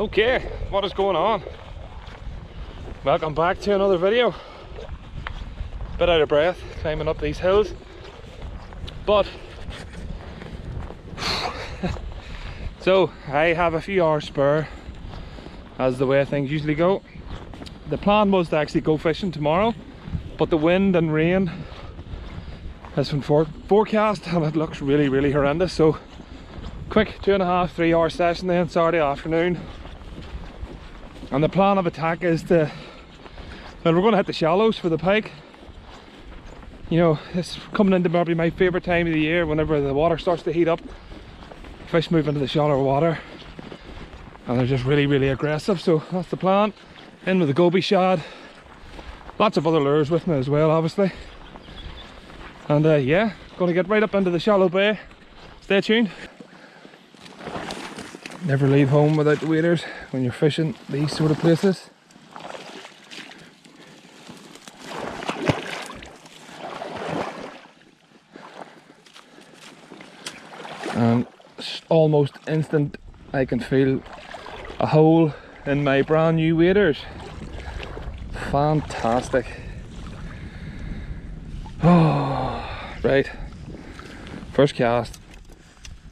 Okay, what is going on? Welcome back to another video. Bit out of breath climbing up these hills, but so I have a few hours spare, as the way things usually go. The plan was to actually go fishing tomorrow, but the wind and rain has been forecast and it looks really horrendous. So quick 2.5–3 hour session then Saturday afternoon. And the plan of attack is to, well, we're going to hit the shallows for the pike. You know, it's coming into probably my favourite time of the year. Whenever the water starts to heat up, fish move into the shallower water and they're just really aggressive. So that's the plan. In with the goby shad, lots of other lures with me as well, obviously. And yeah, going to get right up into the shallow bay. Stay tuned. Never leave home without the waders when you're fishing these sort of places. And almost instant I can feel a hole in my brand new waders. Fantastic. Oh, right. First cast.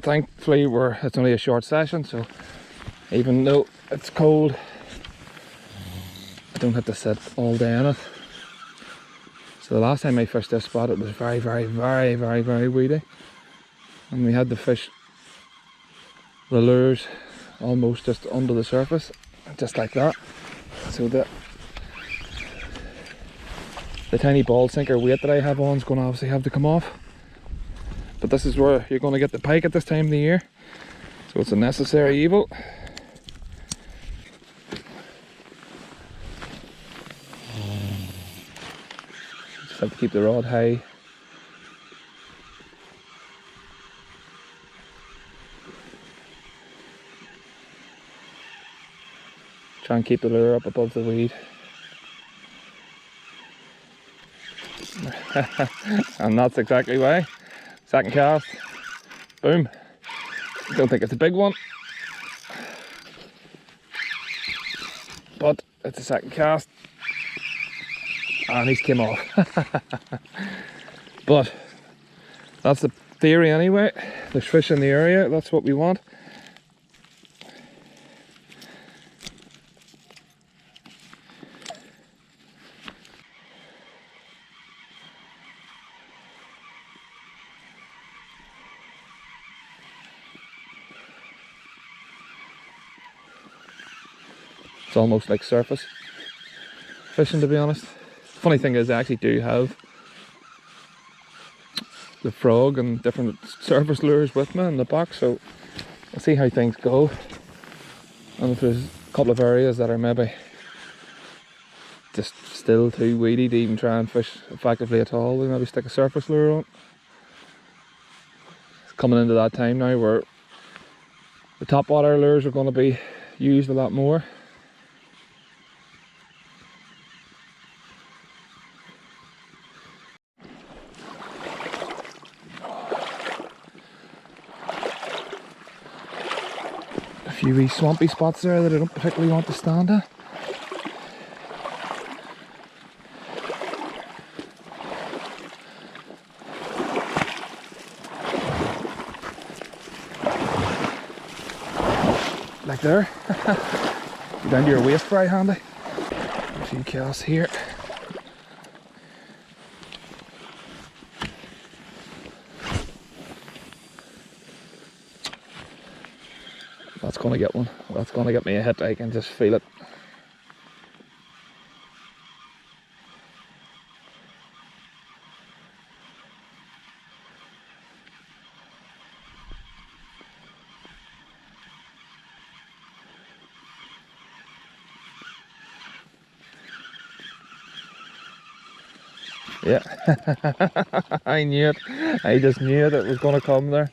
Thankfully it's only a short session, so even though it's cold, I don't have to sit all day in it. So the last time I fished this spot, it was very weedy, and we had to fish the lures almost just under the surface, just like that. So the tiny ball sinker weight that I have on is going to obviously have to come off. But this is where you're going to get the pike at this time of the year, so it's a necessary evil. Just have to keep the rod high. Try and keep the lure up above the weed. And that's exactly why. Second cast, boom. Don't think it's a big one, but it's a second cast and he's came off. But that's the theory anyway. There's fish in the area, that's what we want. It's almost like surface fishing, to be honest. Funny thing is, I actually do have the frog and different surface lures with me in the box, so I'll see how things go. And if there's a couple of areas that are maybe just still too weedy to even try and fish effectively at all, we'll maybe stick a surface lure on. It's coming into that time now where the top water lures are going to be used a lot more. A few wee swampy spots there that I don't particularly want to stand at. Like there. Down to your waist, very handy. A few casts here. That's going to get one. That's going to get me a hit. I can just feel it. Yeah. I knew it. I just knew it was going to come there.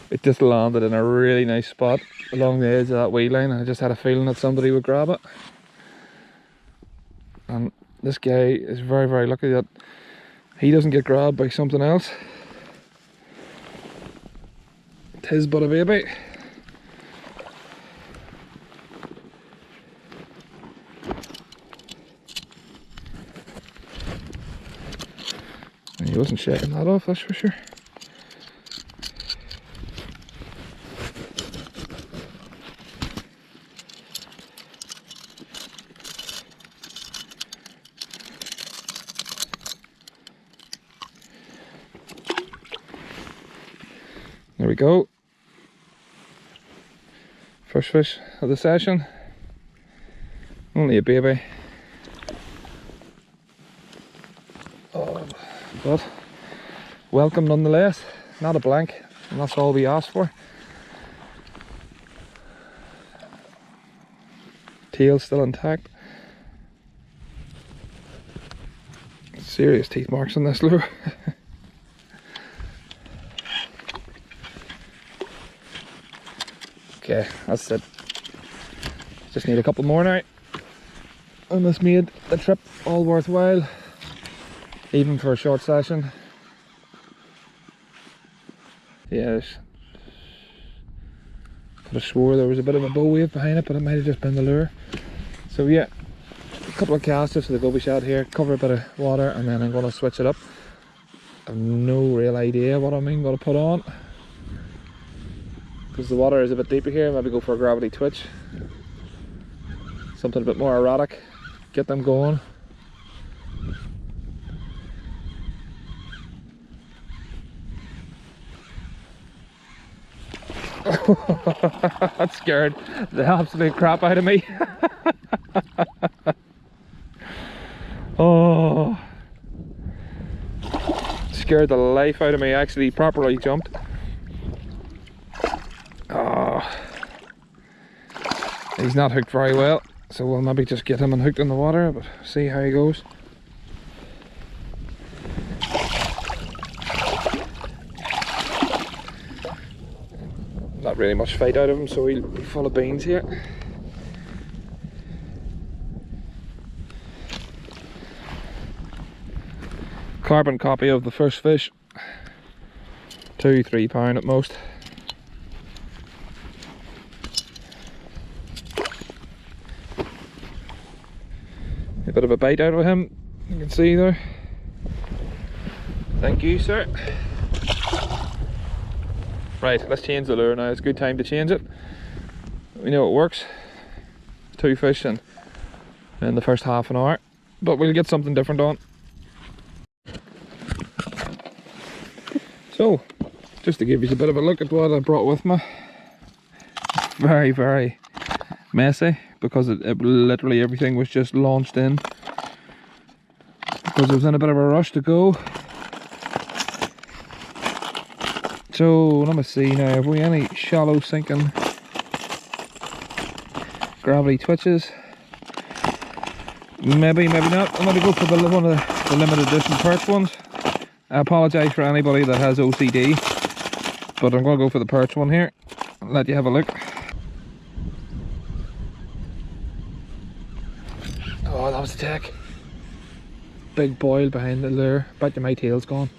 It just landed in a really nice spot along the edge of that weed line. I just had a feeling that somebody would grab it. And this guy is very lucky that he doesn't get grabbed by something else. Tis but a baby. He wasn't shaking that off, that's for sure. There we go. First fish of the session. Only a baby. Oh, but welcome nonetheless. Not a blank, and that's all we asked for. Tail still intact. Serious teeth marks on this lure. Okay, that's it. Just need a couple more now. And this made the trip all worthwhile, even for a short session. Yes. Could have swore there was a bit of a bow wave behind it, but it might have just been the lure. So yeah, a couple of casts just for the goby shad here, cover a bit of water, and then I'm going to switch it up. I have no real idea what I'm going to put on, because the water is a bit deeper here. Maybe go for a gravity twitch, something a bit more erratic, get them going. That scared the absolute crap out of me. Oh, scared the life out of me. Actually properly jumped. Oh, he's not hooked very well, so we'll maybe just get him unhooked in the water, but see how he goes. Not really much fight out of him, so he'll be full of beans here. Carbon copy of the first fish. 2-3 pound at most. A bit of a bite out of him, you can see there. Thank you, sir. Right, let's change the lure now. It's a good time to change it. We know it works. 2 fish in the first half an hour, but we'll get something different on. So, just to give you a bit of a look at what I brought with me. It's very, very messy, because it literally everything was just launched in, because I was in a bit of a rush to go. So let me see now, have we any shallow sinking gravity twitches? Maybe, maybe not. I'm going to go for one of the limited edition perch ones. I apologise for anybody that has OCD, but I'm going to go for the perch one here. I'll let you have a look. Oh, that was a tick. Big boil behind the lure. Bet you my tail's gone.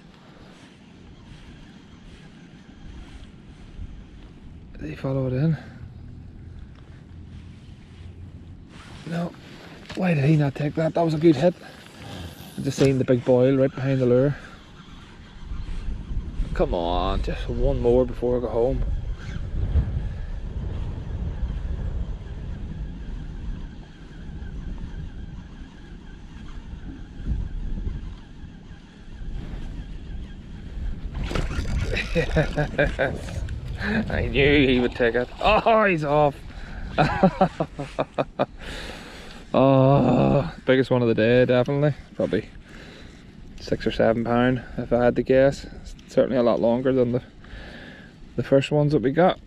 Did he follow it in? No. Why did he not take that? That was a good hit. I just seen the big boil right behind the lure. Come on, just one more before I go home. Yes. I knew he would take it. Oh, he's off. Oh, biggest one of the day, definitely. Probably 6 or 7 pound if I had to guess. It's certainly a lot longer than the first ones that we got.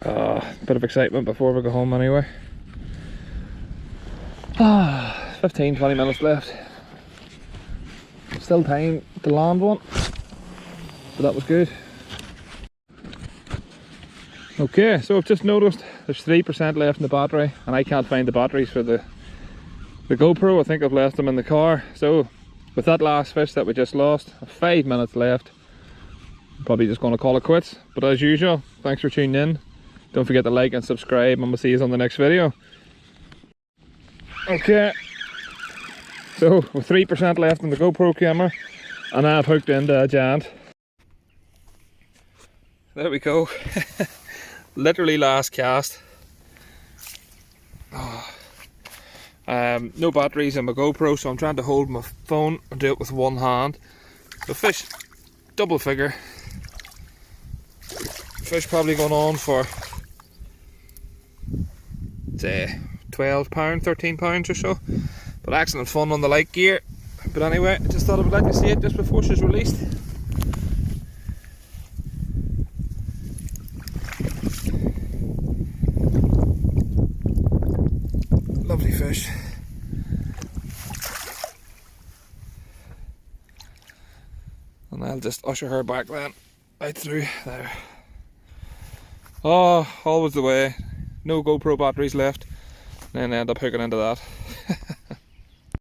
Bit of excitement before we go home anyway. 15-20 minutes left. Still time to land one, but that was good. Okay, so I've just noticed there's 3% left in the battery, and I can't find the batteries for the GoPro. I think I've left them in the car. So with that last fish that we just lost, 5 minutes left, probably just going to call it quits. But as usual, thanks for tuning in. Don't forget to like and subscribe, and we'll see you on the next video. Okay, so with 3% left in the GoPro camera, and I've hooked into a giant. There we go. Literally last cast. Oh. No batteries in my GoPro, so I'm trying to hold my phone and do it with one hand. So fish, double figure. Fish probably going on for, say, £12, £13 or so. But excellent fun on the light gear. But anyway, I just thought I would like to see it just before she's released. Lovely fish. And I'll just usher her back then, right through there. Oh, always the way. No GoPro batteries left. Then end up hooking into that.